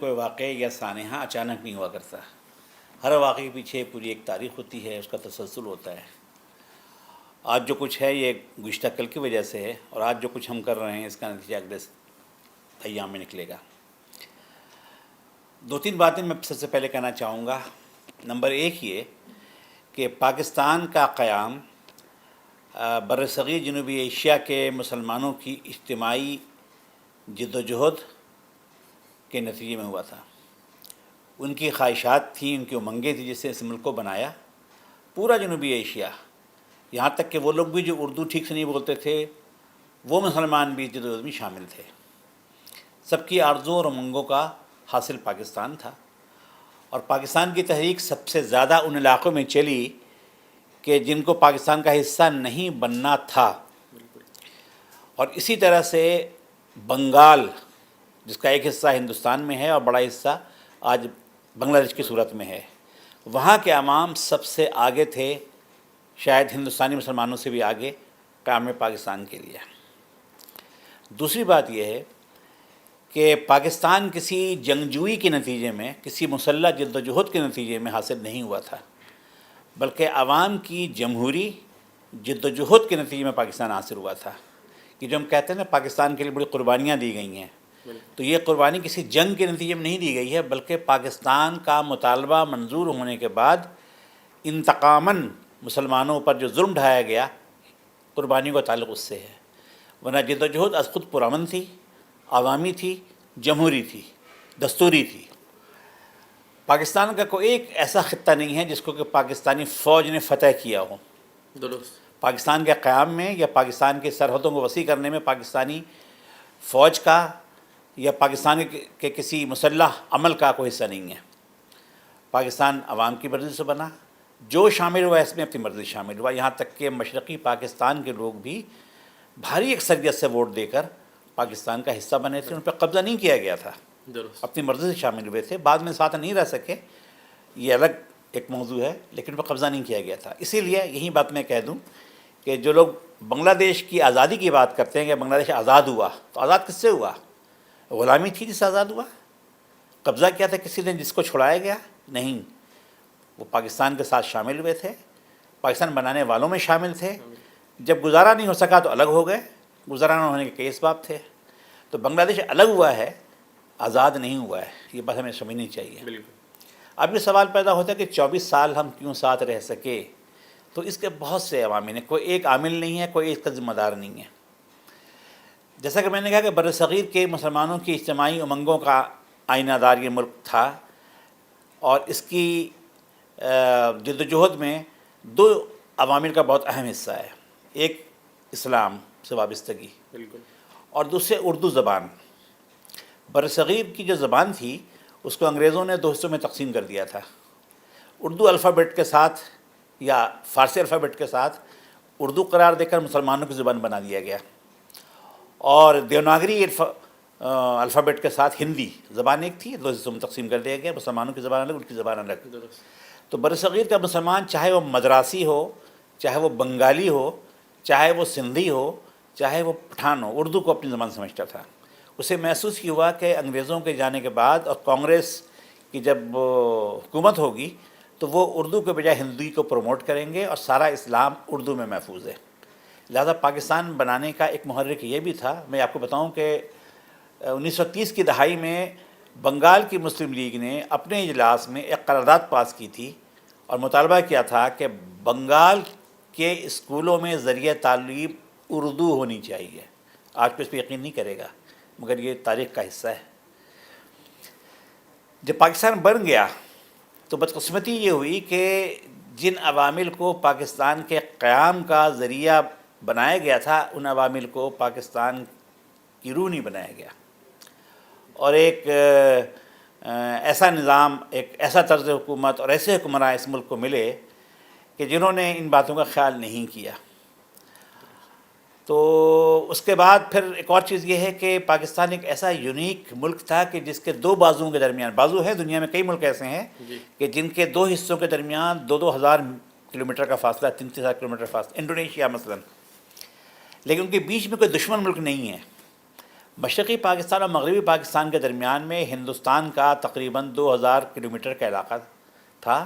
کوئی واقعہ یا سانحہ اچانک نہیں ہوا کرتا. ہر واقعے کے پیچھے پوری ایک تاریخ ہوتی ہے، اس کا تسلسل ہوتا ہے. آج جو کچھ ہے یہ گزشتہ کل کی وجہ سے ہے، اور آج جو کچھ ہم کر رہے ہیں اس کا نتیجہ اگلے ایام میں نکلے گا. دو تین باتیں میں سب سے پہلے کہنا چاہوں گا. نمبر ایک یہ کہ پاکستان کا قیام برصغیر جنوبی ایشیا کے مسلمانوں کی اجتماعی جد و جہد کے نتیجے میں ہوا تھا. ان کی خواہشات تھیں، ان کی امنگیں تھیں جس سے اس ملک کو بنایا. پورا جنوبی ایشیا، یہاں تک کہ وہ لوگ بھی جو اردو ٹھیک سے نہیں بولتے تھے وہ مسلمان بھی جد و جہد میں شامل تھے. سب کی آرزو اور امنگوں کا حاصل پاکستان تھا، اور پاکستان کی تحریک سب سے زیادہ ان علاقوں میں چلی کہ جن کو پاکستان کا حصہ نہیں بننا تھا. اور اسی طرح سے بنگال، جس کا ایک حصہ ہندوستان میں ہے اور بڑا حصہ آج بنگلہ دیش کی صورت میں ہے، وہاں کے عوام سب سے آگے تھے، شاید ہندوستانی مسلمانوں سے بھی آگے قیام پاکستان کے لیے. دوسری بات یہ ہے کہ پاکستان کسی جنگجوئی کے نتیجے میں، کسی مسلح جد و جہد کے نتیجے میں حاصل نہیں ہوا تھا، بلکہ عوام کی جمہوری جد و جہد کے نتیجے میں پاکستان حاصل ہوا تھا. کہ جو ہم کہتے ہیں نا پاکستان کے لیے بڑی قربانیاں دی گئی ہیں، تو یہ قربانی کسی جنگ کے نتیجے میں نہیں دی گئی ہے، بلکہ پاکستان کا مطالبہ منظور ہونے کے بعد انتقاماً مسلمانوں پر جو ظلم ڈھایا گیا، قربانی کا تعلق اس سے ہے. ورنہ جد و جہد از خود پرامن تھی، عوامی تھی، جمہوری تھی، دستوری تھی. پاکستان کا کوئی ایک ایسا خطہ نہیں ہے جس کو کہ پاکستانی فوج نے فتح کیا ہو. درست. پاکستان کے قیام میں یا پاکستان کی سرحدوں کو وسیع کرنے میں پاکستانی فوج کا یا پاکستان کے کسی مسلح عمل کا کوئی حصہ نہیں ہے. پاکستان عوام کی مرضی سے بنا، جو شامل ہوا اس میں اپنی مرضی سے شامل ہوا. یہاں تک کہ مشرقی پاکستان کے لوگ بھی بھاری اکثریت سے ووٹ دے کر پاکستان کا حصہ بنے تھے، ان پہ قبضہ نہیں کیا گیا تھا، درست. اپنی مرضی سے شامل ہوئے تھے. بعد میں ساتھ نہیں رہ سکے، یہ الگ ایک موضوع ہے، لیکن ان پہ قبضہ نہیں کیا گیا تھا. اسی لیے یہی بات میں کہہ دوں کہ جو لوگ بنگلہ دیش کی آزادی کی بات کرتے ہیں کہ بنگلہ دیش آزاد ہوا، تو آزاد کس سے ہوا؟ غلامی تھی جس سے آزاد ہوا؟ قبضہ کیا تھا کسی نے جس کو چھڑایا گیا؟ نہیں، وہ پاکستان کے ساتھ شامل ہوئے تھے، پاکستان بنانے والوں میں شامل تھے. جب گزارا نہیں ہو سکا تو الگ ہو گئے، گزارا نہ ہونے کے کئی اسباب تھے. تو بنگلہ دیش الگ ہوا ہے، آزاد نہیں ہوا ہے. یہ بات ہمیں سمجھنی چاہیے. بالکل. اب یہ سوال پیدا ہوتا ہے کہ 24 سال ہم کیوں ساتھ رہ سکے؟ تو اس کے بہت سے عوامل ہیں، کوئی ایک عامل نہیں ہے، کوئی اس کا ذمہ دار نہیں ہے. جیسا کہ میں نے کہا کہ برصغیر کے مسلمانوں کی اجتماعی امنگوں کا آئینہ دار یہ ملک تھا، اور اس کی جد و جہد میں دو عوامل کا بہت اہم حصہ ہے. ایک اسلام سے وابستگی، بالکل. اور دوسرے اردو زبان. برصغیر کی جو زبان تھی اس کو انگریزوں نے دو حصوں میں تقسیم کر دیا تھا. اردو الفابیٹ کے ساتھ یا فارسی الفابیٹ کے ساتھ اردو قرار دے کر مسلمانوں کی زبان بنا دیا گیا، اور دیوناگری الفابیٹ کے ساتھ ہندی زبان ایک تھی، دو حصوں میں تقسیم کر دیا گیا، مسلمانوں کی زبان الگ، ان کی زبان الگ. درست. تو برصغیر کا مسلمان چاہے وہ مدراسی ہو، چاہے وہ بنگالی ہو، چاہے وہ سندھی ہو، چاہے وہ پٹھان ہو، اردو کو اپنی زبان سمجھتا تھا. اسے محسوس یہ ہوا کہ انگریزوں کے جانے کے بعد اور کانگریس کی جب حکومت ہوگی تو وہ اردو کے بجائے ہندی کو پروموٹ کریں گے، اور سارا اسلام اردو میں محفوظ ہے. لہذا پاکستان بنانے کا ایک محرک یہ بھی تھا. میں آپ کو بتاؤں کہ 1930 کی دہائی میں بنگال کی مسلم لیگ نے اپنے اجلاس میں ایک قرارداد پاس کی تھی اور مطالبہ کیا تھا کہ بنگال کے اسکولوں میں ذریعہ تعلیم اردو ہونی چاہیے. آج کوئی اس پہ یقین نہیں کرے گا، مگر یہ تاریخ کا حصہ ہے. جب پاکستان بن گیا تو بدقسمتی یہ ہوئی کہ جن عوامل کو پاکستان کے قیام کا ذریعہ بنایا گیا تھا ان عوامل کو پاکستان کی روح نہیں بنایا گیا، اور ایک ایسا نظام، ایک ایسا طرز حکومت اور ایسے حکمراں اس ملک کو ملے کہ جنہوں نے ان باتوں کا خیال نہیں کیا. تو اس کے بعد پھر ایک اور چیز یہ ہے کہ پاکستان ایک ایسا یونیک ملک تھا کہ جس کے دو بازوؤں کے درمیان، بازو ہیں دنیا میں کئی ملک ایسے ہیں جی. کہ جن کے دو حصوں کے درمیان 2,000 کلومیٹر کا فاصلہ، 3,000 کلومیٹر فاصلہ. انڈونیشیا مثلا، لیکن ان کے بیچ میں کوئی دشمن ملک نہیں ہے. مشرقی پاکستان اور مغربی پاکستان کے درمیان میں ہندوستان کا تقریباً 2000 کلومیٹر کا علاقہ تھا،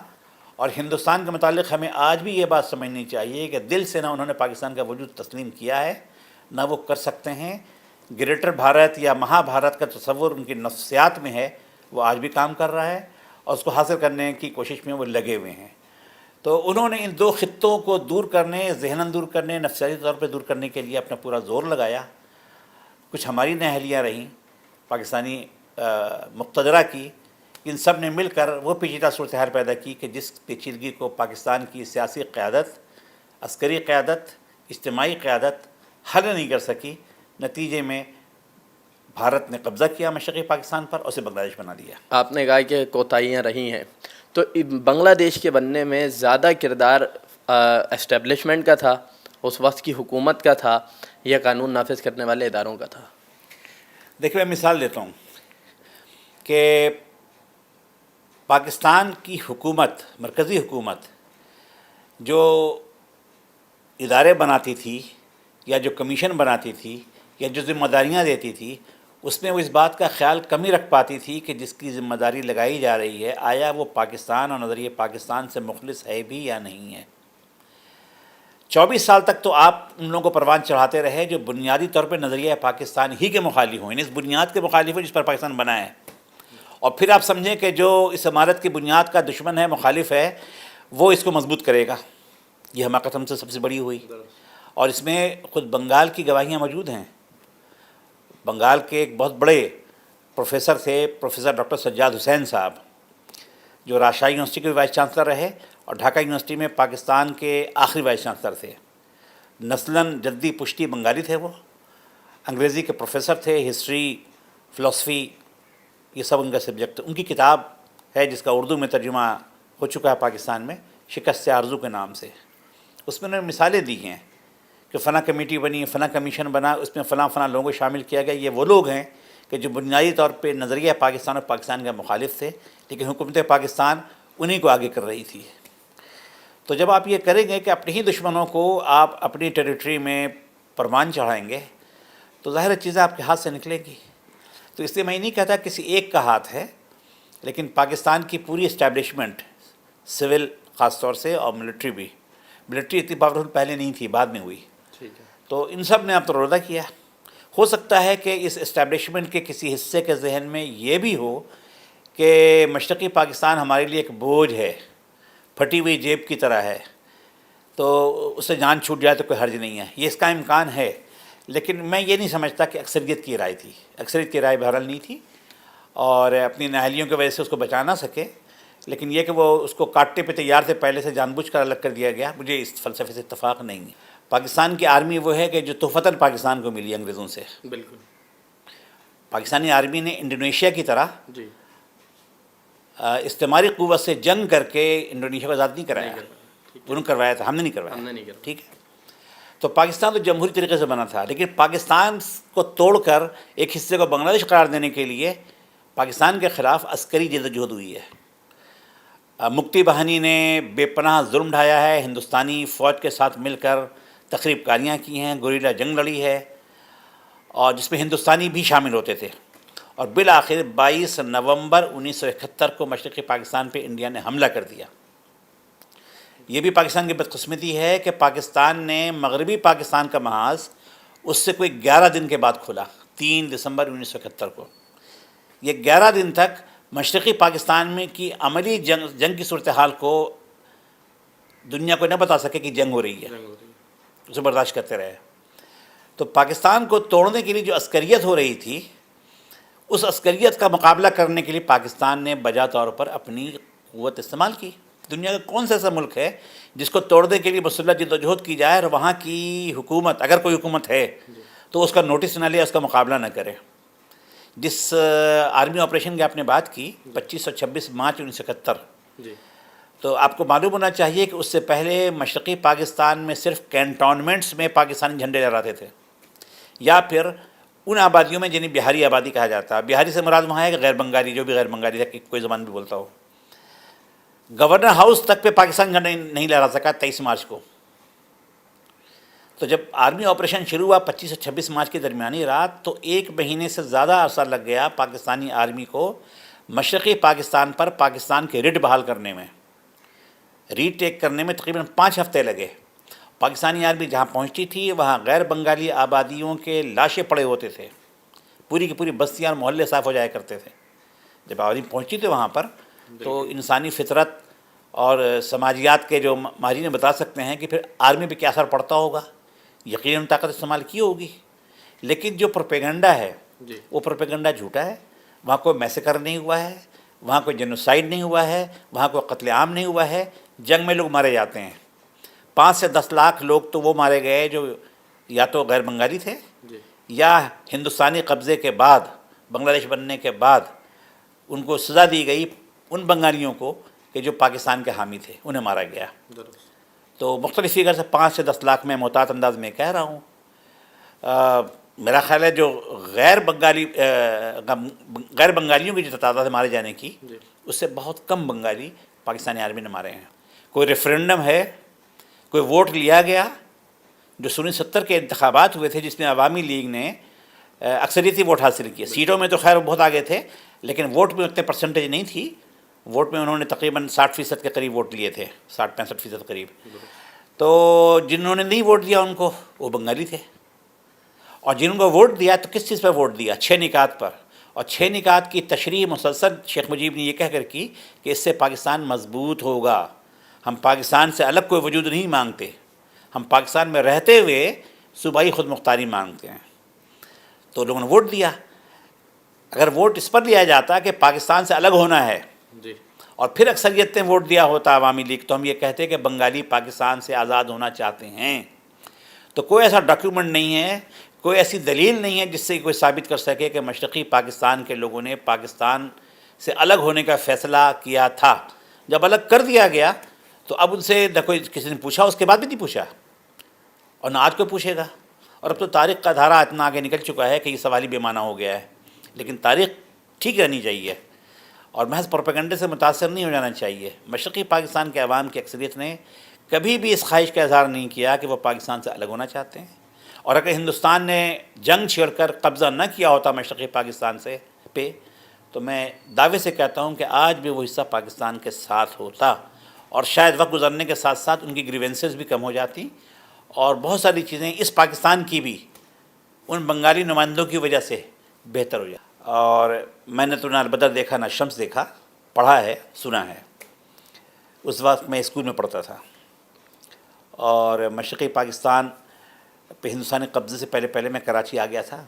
اور ہندوستان کے متعلق ہمیں آج بھی یہ بات سمجھنی چاہیے کہ دل سے نہ انہوں نے پاکستان کا وجود تسلیم کیا ہے، نہ وہ کر سکتے ہیں۔ گریٹر بھارت یا مہا بھارت کا تصور ان کی نفسیات میں ہے، وہ آج بھی کام کر رہا ہے اور اس کو حاصل کرنے کی کوشش میں وہ لگے ہوئے ہیں۔ تو انہوں نے ان دو خطوں کو دور کرنے، ذہناً دور کرنے، نفسیاتی طور پہ دور کرنے کے لیے اپنا پورا زور لگایا۔ کچھ ہماری نااہلیاں رہیں پاکستانی مقتدرہ کی، ان سب نے مل کر وہ پیچیدہ صورتحال پیدا کی کہ جس پیچیدگی کو پاکستان کی سیاسی قیادت، عسکری قیادت، اجتماعی قیادت حل نہیں کر سکی۔ نتیجے میں بھارت نے قبضہ کیا مشرقی پاکستان پر اور اسے بنگلہ دیش بنا دیا۔ آپ نے کہا کہ کوتاہیاں رہی ہیں، تو بنگلہ دیش کے بننے میں زیادہ کردار اسٹیبلشمنٹ کا تھا، اس وقت کی حکومت کا تھا، یا قانون نافذ کرنے والے اداروں کا تھا؟ دیکھیں، میں مثال دیتا ہوں کہ پاکستان کی حکومت، مرکزی حکومت جو ادارے بناتی تھی یا جو کمیشن بناتی تھی یا جو ذمہ داریاں دیتی تھی، اس میں وہ اس بات کا خیال کم ہی رکھ پاتی تھی کہ جس کی ذمہ داری لگائی جا رہی ہے آیا وہ پاکستان اور نظریہ پاکستان سے مخلص ہے بھی یا نہیں ہے۔ 24 سال تک تو آپ ان لوگوں کو پروان چڑھاتے رہے جو بنیادی طور پہ نظریہ پاکستان ہی کے مخالف ہوں، یعنی اس بنیاد کے مخالف ہوں جس پر پاکستان بنا ہے، اور پھر آپ سمجھیں کہ جو اس عمارت کی بنیاد کا دشمن ہے، مخالف ہے، وہ اس کو مضبوط کرے گا۔ یہ حماقت ہم سے سب سے بڑی ہوئی، اور اس میں خود بنگال کی گواہیاں موجود ہیں۔ بنگال کے ایک بہت بڑے پروفیسر تھے، پروفیسر ڈاکٹر سجاد حسین صاحب، جو راجشاہی یونیورسٹی کے وائس چانسلر رہے اور ڈھاکہ یونیورسٹی میں پاکستان کے آخری وائس چانسلر تھے۔ نسلاً جدی پشتی بنگالی تھے، وہ انگریزی کے پروفیسر تھے، ہسٹری، فلسفی، یہ سب ان کا سبجیکٹ۔ ان کی کتاب ہے جس کا اردو میں ترجمہ ہو چکا ہے پاکستان میں، شکست آرزو کے نام سے۔ اس میں انہوں نے مثالیں دی ہیں کہ فلاں کمیٹی بنی، فلاں کمیشن بنا، اس میں فلاں فلاں لوگوں کو شامل کیا گیا۔ یہ وہ لوگ ہیں کہ جو بنیادی طور پہ نظریہ پاکستان اور پاکستان کے مخالف تھے، لیکن حکومت پاکستان انہی کو آگے کر رہی تھی۔ تو جب آپ یہ کریں گے کہ اپنے ہی دشمنوں کو آپ اپنی ٹیریٹری میں پروان چڑھائیں گے، تو ظاہر چیزیں آپ کے ہاتھ سے نکلیں گی۔ تو اس لیے میں نہیں کہتا کسی ایک کا ہاتھ ہے، لیکن پاکستان کی پوری اسٹیبلشمنٹ، سول خاص طور سے اور ملٹری بھی، ملٹری اتنی پاورفل پہلے نہیں تھی، بعد میں ہوئی، تو ان سب نے اب ترودہ کیا۔ ہو سکتا ہے کہ اس اسٹیبلشمنٹ کے کسی حصے کے ذہن میں یہ بھی ہو کہ مشرقی پاکستان ہمارے لیے ایک بوجھ ہے، پھٹی ہوئی جیب کی طرح ہے، تو اس سے جان چھوٹ جائے تو کوئی حرج نہیں ہے، یہ اس کا امکان ہے۔ لیکن میں یہ نہیں سمجھتا کہ اکثریت کی رائے تھی، اکثریت کی رائے بہرحال نہیں تھی، اور اپنی نااہلیوں کی وجہ سے اس کو بچا نہ سکے۔ لیکن یہ کہ وہ اس کو کاٹنے پہ تیار تھے، پہلے سے جان بوجھ کر الگ کر دیا گیا، مجھے اس فلسفے سے اتفاق نہیں ہے۔ پاکستان کی آرمی وہ ہے کہ جو تحفتاً پاکستان کو ملی انگریزوں سے۔ بالکل۔ پاکستانی آرمی نے انڈونیشیا کی طرح جی، استعماری قوت سے جنگ کر کے انڈونیشیا کو آزاد نہیں کرایا، انہوں نے کروایا تھا، ہم نے نہیں کروایا، ہم نے نہیں کروایا۔ ٹھیک ہے۔ تو پاکستان تو جمہوری طریقے سے بنا تھا، لیکن پاکستان کو توڑ کر ایک حصے کو بنگلہ دیش قرار دینے کے لیے پاکستان کے خلاف عسکری جدوجہد ہوئی ہے۔ مکتی بہانی نے بے پناہ ظلم ڈھایا ہے، ہندوستانی فوج کے ساتھ مل کر تخریب کاریاں کی ہیں، گوریلا جنگ لڑی ہے، اور جس میں ہندوستانی بھی شامل ہوتے تھے، اور بالآخر 22 نومبر 1971 کو مشرقی پاکستان پہ انڈیا نے حملہ کر دیا۔ یہ بھی پاکستان کی بدقسمتی ہے کہ پاکستان نے مغربی پاکستان کا محاذ اس سے کوئی 11 دن کے بعد کھولا، 3 دسمبر 1971 کو۔ یہ 11 دن تک مشرقی پاکستان میں کی عملی جنگ کی صورتحال کو دنیا کو نہ بتا سکے کہ جنگ ہو رہی ہے، اسے برداشت کرتے رہے۔ تو پاکستان کو توڑنے کے لیے جو عسکریت ہو رہی تھی، اس عسکریت کا مقابلہ کرنے کے لیے پاکستان نے بجا طور پر اپنی قوت استعمال کی۔ دنیا کا کون سا ایسا ملک ہے جس کو توڑنے کے لیے مسلح جدوجہد کی جائے اور وہاں کی حکومت، اگر کوئی حکومت ہے تو اس کا نوٹس نہ لے، اس کا مقابلہ نہ کرے؟ جس آرمی آپریشن کی آپ نے بات کی 25 اور 26 مارچ 1971، تو آپ کو معلوم ہونا چاہیے کہ اس سے پہلے مشرقی پاکستان میں صرف کینٹونمنٹس میں پاکستانی جھنڈے لہراتے تھے، یا پھر ان آبادیوں میں جنہیں بہاری آبادی کہا جاتا ہے۔ بہاری سے مراد وہاں ہے کہ غیر بنگالی، جو بھی غیر بنگالی ہے، کوئی زبان بھی بولتا ہو۔ گورنر ہاؤس تک پہ پاکستان جھنڈا نہیں لہرا سکا 23 مارچ کو۔ تو تو جب آرمی آپریشن شروع ہوا 25 سے 26 مارچ کی درمیانی رات، تو 1 مہینے سے زیادہ عرصہ لگ گیا پاکستانی آرمی کو مشرقی پاکستان پر پاکستان کے ریڈ بحال کرنے میں، ری ٹیک کرنے میں تقریباً 5 ہفتے لگے۔ پاکستانی آرمی جہاں پہنچتی تھی وہاں غیر بنگالی آبادیوں کے لاشیں پڑے ہوتے تھے، پوری کی پوری بستیاں اور محلے صاف ہو جایا کرتے تھے۔ جب آرمی پہنچتی تھی وہاں پر تو انسانی فطرت اور سماجیات کے جو ماہرین بتا سکتے ہیں کہ پھر آرمی پہ کیا اثر پڑتا ہوگا، یقیناً طاقت استعمال کی ہوگی، لیکن جو پروپیگنڈا ہے وہ پروپیگنڈا جھوٹا ہے۔ وہاں کوئی میسیکر نہیں ہوا ہے، وہاں کوئی جنوسائیڈ نہیں ہوا ہے، وہاں کوئی قتل عام نہیں ہوا ہے۔ جنگ میں لوگ مارے جاتے ہیں، 5 سے 10 لاکھ لوگ تو وہ مارے گئے جو یا تو غیر بنگالی تھے یا ہندوستانی قبضے کے بعد، بنگلہ دیش بننے کے بعد ان کو سزا دی گئی، ان بنگالیوں کو کہ جو پاکستان کے حامی تھے انہیں مارا گیا۔ تو مختلف فگر سے 5 سے 10 لاکھ میں محتاط انداز میں کہہ رہا ہوں۔ میرا خیال ہے جو غیر بنگالیوں کی جو تعداد ہے مارے جانے کی، اس سے بہت کم بنگالی پاکستانی آرمی نے مارے ہیں۔ کوئی ریفرینڈم ہے، کوئی ووٹ لیا گیا جو 1970 کے انتخابات ہوئے تھے جس میں عوامی لیگ نے اکثریتی ووٹ حاصل کیے۔ سیٹوں میں تو خیر بہت آگے تھے، لیکن ووٹ میں اتنے پرسنٹیج نہیں تھی۔ ووٹ میں انہوں نے تقریباً 60% کے قریب ووٹ لیے تھے، 60-65% قریب۔ تو جنہوں نے نہیں ووٹ دیا ان کو، وہ بنگالی تھے، اور جنہوں کو ووٹ دیا تو کس چیز پر ووٹ دیا؟ 6 نکات پر، اور 6 نکات کی تشریح مسلسل شیخ مجیب نے یہ کہہ کر کی کہ اس سے پاکستان مضبوط ہوگا، ہم پاکستان سے الگ کوئی وجود نہیں مانگتے، ہم پاکستان میں رہتے ہوئے صوبائی خود مختاری مانگتے ہیں۔ تو لوگوں نے ووٹ دیا۔ اگر ووٹ اس پر لیا جاتا کہ پاکستان سے الگ ہونا ہے اور پھر اکثریت نے ووٹ دیا ہوتا عوامی لیگ، تو ہم یہ کہتے کہ بنگالی پاکستان سے آزاد ہونا چاہتے ہیں۔ تو کوئی ایسا ڈاکیومنٹ نہیں ہے، کوئی ایسی دلیل نہیں ہے جس سے کوئی ثابت کر سکے کہ مشرقی پاکستان کے لوگوں نے پاکستان سے الگ ہونے کا فیصلہ کیا تھا۔ جب الگ کر دیا گیا تو اب ان سے نہ کوئی کسی نے پوچھا، اس کے بعد بھی نہیں پوچھا، اور نہ آج کوئی پوچھے گا۔ اور اب تو تاریخ کا دھارا اتنا آگے نکل چکا ہے کہ یہ سوال ہی بے معنی ہو گیا ہے۔ لیکن تاریخ ٹھیک رہنی چاہیے اور محض پروپیگنڈے سے متاثر نہیں ہو جانا چاہیے۔ مشرقی پاکستان کے عوام کی اکثریت نے کبھی بھی اس خواہش کا اظہار نہیں کیا کہ وہ پاکستان سے الگ ہونا چاہتے ہیں، اور اگر ہندوستان نے جنگ چھیڑ کر قبضہ نہ کیا ہوتا مشرقی پاکستان سے تو میں دعوے سے کہتا ہوں کہ آج بھی وہ حصہ پاکستان کے ساتھ ہوتا، اور شاید وقت گزرنے کے ساتھ ساتھ ان کی گریونسز بھی کم ہو جاتی، اور بہت ساری چیزیں اس پاکستان کی بھی ان بنگالی نمائندوں کی وجہ سے بہتر ہو جاتی۔ اور میں نے تو نہ البدر دیکھا نہ شمس دیکھا، پڑھا ہے، سنا ہے۔ اس وقت میں اسکول میں پڑھتا تھا، اور مشرقی پاکستان پہ ہندوستانی قبضے سے پہلے میں کراچی آ گیا تھا۔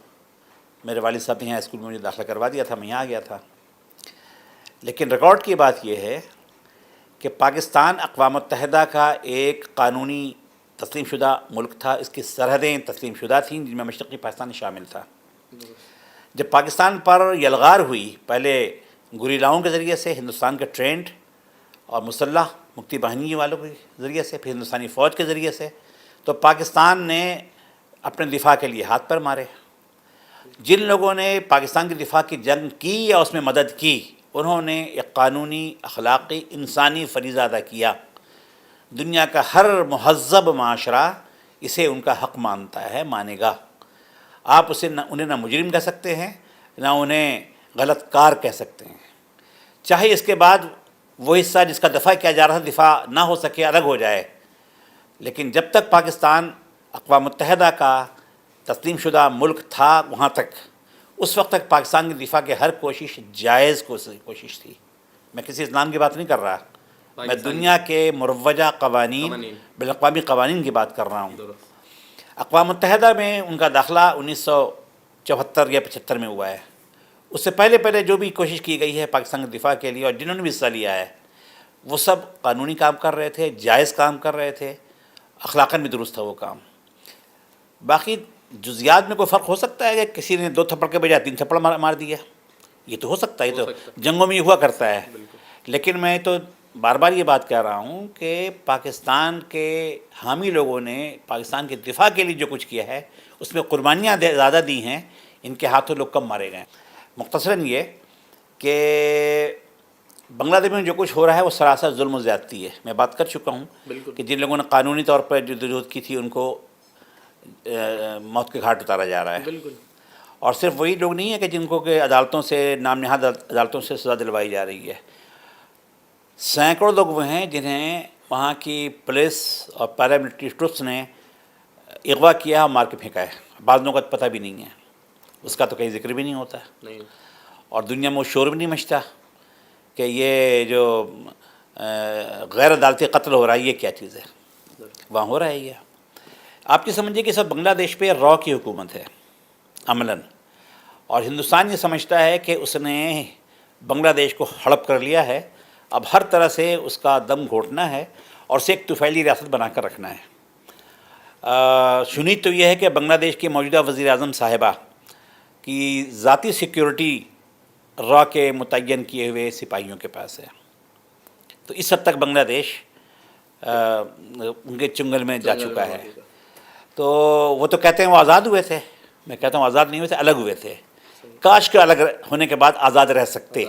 میرے والد صاحب نے یہاں اسکول میں مجھے داخلہ کروا دیا تھا، میں یہاں آ گیا تھا۔ لیکن ریکارڈ کی بات یہ ہے کہ پاکستان اقوام متحدہ کا ایک قانونی تسلیم شدہ ملک تھا، اس کی سرحدیں تسلیم شدہ تھیں جن میں مشرقی پاکستان شامل تھا۔ جب پاکستان پر یلغار ہوئی، پہلے گوریلاؤں کے ذریعے سے، ہندوستان کے ٹرینڈ اور مسلح مکتی باہنی والوں کے ذریعے سے، پھر ہندوستانی فوج کے ذریعے سے، تو پاکستان نے اپنے دفاع کے لیے ہاتھ پر مارے۔ جن لوگوں نے پاکستان کی دفاع کی جنگ کی یا اس میں مدد کی، انہوں نے ایک قانونی، اخلاقی، انسانی فریضہ ادا کیا۔ دنیا کا ہر مہذب معاشرہ اسے ان کا حق مانتا ہے، مانے گا۔ آپ انہیں نہ مجرم کہہ سکتے ہیں، نہ انہیں غلط کار کہہ سکتے ہیں، چاہے اس کے بعد وہ حصہ جس کا دفاع کیا جا رہا تھا دفاع نہ ہو سکے، الگ ہو جائے۔ لیکن جب تک پاکستان اقوام متحدہ کا تسلیم شدہ ملک تھا، وہاں تک، اس وقت تک پاکستان کی دفاع کی ہر کوشش جائز کوشش تھی۔ میں کسی اسلام کی بات نہیں کر رہا، میں دنیا کے مروجہ قوانین، بین الاقوامی قوانین کی بات کر رہا ہوں۔ اقوام متحدہ میں ان کا داخلہ 1974 یا 75 میں ہوا ہے۔ اس سے پہلے جو بھی کوشش کی گئی ہے پاکستان کے دفاع کے لیے، اور جنہوں نے بھی حصہ لیا ہے، وہ سب قانونی کام کر رہے تھے، جائز کام کر رہے تھے، اخلاقاً بھی درست تھا وہ کام۔ باقی جزیات میں کوئی فرق ہو سکتا ہے کہ کسی نے 2 تھپڑ کے بجائے 3 تھپڑ مار دیا، یہ تو ہو سکتا ہے، یہ تو جنگوں میں یہ ہوا کرتا ہے۔ لیکن میں تو بار بار یہ بات کہہ رہا ہوں کہ پاکستان کے حامی لوگوں نے پاکستان کے دفاع کے لیے جو کچھ کیا ہے، اس میں قربانیاں زیادہ دی ہیں، ان کے ہاتھوں لوگ کم مارے گئے ہیں۔ مختصراً یہ کہ بنگلہ دیش میں جو کچھ ہو رہا ہے وہ سراسر ظلم و زیادتی ہے۔ میں بات کر چکا ہوں کہ جن لوگوں نے قانونی طور پر جدوجہد کی تھی ان کو موت کے گھاٹ اتارا جا رہا ہے. بالکل. اور صرف وہی لوگ نہیں ہیں کہ جن کو کہ عدالتوں سے نام نہاد عدالتوں سے سزا دلوائی جا رہی ہے. سینکڑوں لوگ وہ ہیں جنہیں وہاں کی پولیس اور پیراملٹری ٹروپس نے اغوا کیا اور مار کے پھینکا ہے. بعض لوگوں کا پتہ بھی نہیں ہے، اس کا تو کہیں ذکر بھی نہیں ہوتا، نہیں. اور دنیا میں وہ شور بھی نہیں مچتا کہ یہ جو غیر عدالتی قتل ہو رہا ہے یہ کیا چیز ہے. وہاں ہو رہا ہے یہ. آپ یہ سمجھیے کہ سب بنگلہ دیش پہ را کی حکومت ہے عملاً، اور ہندوستان یہ سمجھتا ہے کہ اس نے بنگلہ دیش کو ہڑپ کر لیا ہے، اب ہر طرح سے اس کا دم گھونٹنا ہے اور اسے ایک طفیلی ریاست بنا کر رکھنا ہے. شنید تو یہ ہے کہ بنگلہ دیش کی موجودہ وزیر اعظم صاحبہ کی ذاتی سیکیورٹی را کے متعین کیے ہوئے سپاہیوں کے پاس ہے. تو اس حد تک بنگلہ دیش ان کے چنگل میں جا چکا ہے. تو وہ تو کہتے ہیں وہ آزاد ہوئے تھے، میں کہتا ہوں آزاد نہیں ہوئے تھے، الگ ہوئے تھے. کاش کہ الگ ہونے کے بعد آزاد رہ سکتے،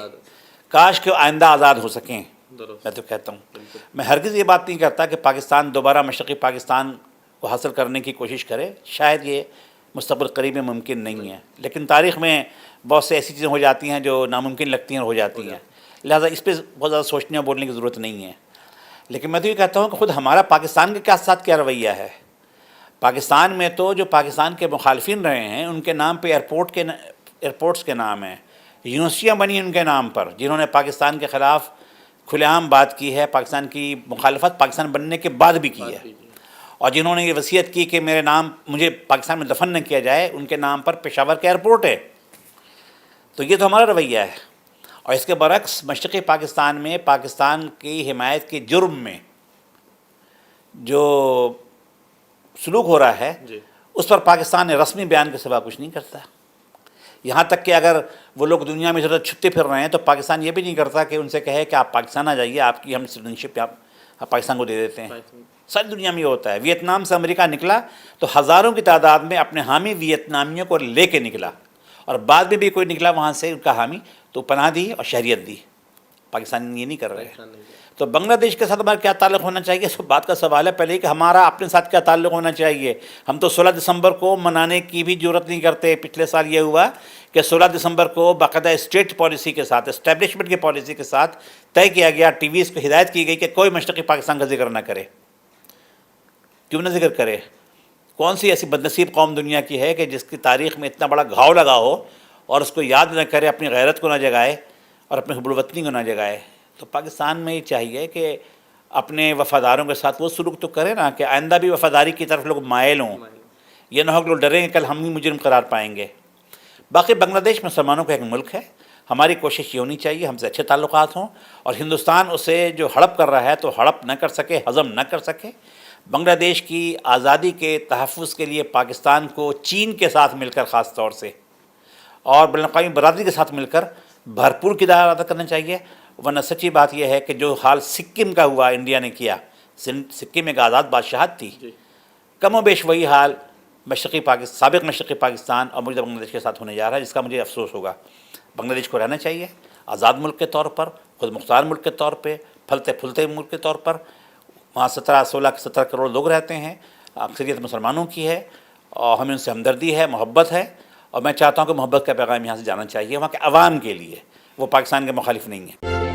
کاش کہ آئندہ آزاد ہو سکیں. میں تو کہتا ہوں، میں ہرگز یہ بات نہیں کرتا کہ پاکستان دوبارہ مشرقی پاکستان کو حاصل کرنے کی کوشش کرے، شاید یہ مستقبل قریب میں ممکن نہیں ہے، لیکن تاریخ میں بہت سے ایسی چیزیں ہو جاتی ہیں جو ناممکن لگتی ہیں اور ہو جاتی ہیں، لہٰذا اس پہ بہت زیادہ سوچنے اور بولنے کی ضرورت نہیں ہے. لیکن میں تو یہ کہتا ہوں کہ خود ہمارا پاکستان کے ساتھ کیا رویہ ہے. پاکستان میں تو جو پاکستان کے مخالفین رہے ہیں ان کے نام پہ ایئرپورٹس کے نام ہیں، یونیورسٹیاں بنی ان کے نام پر، جنہوں نے پاکستان کے خلاف کھلے عام بات کی ہے، پاکستان کی مخالفت پاکستان بننے کے بعد بھی کی ہے، اور جنہوں نے یہ وصیت کی کہ مجھے پاکستان میں دفن نہ کیا جائے، ان کے نام پر پشاور کا ایئرپورٹ ہے. تو یہ تو ہمارا رویہ ہے. اور اس کے برعکس مشرقی پاکستان میں پاکستان کی حمایت کے جرم میں جو سلوک ہو رہا ہے اس پر پاکستان نے رسمی بیان کے سوا کچھ نہیں کرتا. یہاں تک کہ اگر وہ لوگ دنیا میں ضرورت چھپتے پھر رہے ہیں تو پاکستان یہ بھی نہیں کرتا کہ ان سے کہے کہ آپ پاکستان آ جائیے، آپ کی ہم سٹیزنشپ آپ پاکستان کو دے دیتے ہیں. ساری دنیا میں یہ ہوتا ہے. ویتنام سے امریکہ نکلا تو ہزاروں کی تعداد میں اپنے حامی ویتنامیوں کو لے کے نکلا، اور بعد میں بھی کوئی نکلا وہاں سے ان کا حامی تو پناہ دی اور شہریت دی. پاکستان یہ نہیں کر رہے. تو بنگلہ دیش کے ساتھ ہمارا کیا تعلق ہونا چاہیے، اس بات کا سوال ہے پہلے ہی کہ ہمارا اپنے ساتھ کیا تعلق ہونا چاہیے. ہم تو 16 دسمبر کو منانے کی بھی ضرورت نہیں کرتے. پچھلے سال یہ ہوا کہ 16 دسمبر کو باقاعدہ اسٹیٹ پالیسی کے ساتھ، اسٹیبلشمنٹ کی پالیسی کے ساتھ طے کیا گیا، ٹی ویز کو ہدایت کی گئی کہ کوئی مشرقی پاکستان کا ذکر نہ کرے. کیوں نہ ذکر کرے؟ کون سی ایسی بدنصیب قوم دنیا کی ہے کہ جس کی تاریخ میں اتنا بڑا گھاؤ لگا ہو اور اس کو یاد نہ کرے، اپنی غیرت کو نہ جگائے اور اپنے حب الوطنی کو نہ جگائے؟ تو پاکستان میں یہ چاہیے کہ اپنے وفاداروں کے ساتھ وہ سلوک تو کرے نا کہ آئندہ بھی وفاداری کی طرف لوگ مائل ہوں. یہ نہ ہو کہ لوگ ڈریں کہ کل ہم ہی مجرم قرار پائیں گے. باقی بنگلہ دیش مسلمانوں کا ایک ملک ہے. ہماری کوشش یہ ہونی چاہیے ہم سے اچھے تعلقات ہوں، اور ہندوستان اسے جو ہڑپ کر رہا ہے تو ہڑپ نہ کر سکے، ہضم نہ کر سکے. بنگلہ دیش کی آزادی کے تحفظ کے لیے پاکستان کو چین کے ساتھ مل کر خاص طور سے اور بین الاقوامی برادری کے ساتھ مل کر بھرپور کردار ادا کرنا چاہیے. ورنہ سچی بات یہ ہے کہ جو حال سکم کا ہوا انڈیا نے کیا، سکم ایک آزاد بادشاہت تھی، کم و بیش وہی حال سابق مشرقی پاکستان اور موجودہ بنگلہ دیش کے ساتھ ہونے جا رہا ہے، جس کا مجھے افسوس ہوگا. بنگلہ دیش کو رہنا چاہیے آزاد ملک کے طور پر، خود مختار ملک کے طور پہ، پھلتے پھولتے ملک کے طور پر. وہاں 17 کروڑ لوگ رہتے ہیں، اکثریت مسلمانوں کی ہے، اور ہمیں ان سے ہمدردی ہے، محبت ہے، اور میں چاہتا ہوں کہ محبت کا پیغام یہاں سے جانا چاہیے وہاں کے عوام کے لیے. وہ پاکستان کے مخالف نہیں ہیں.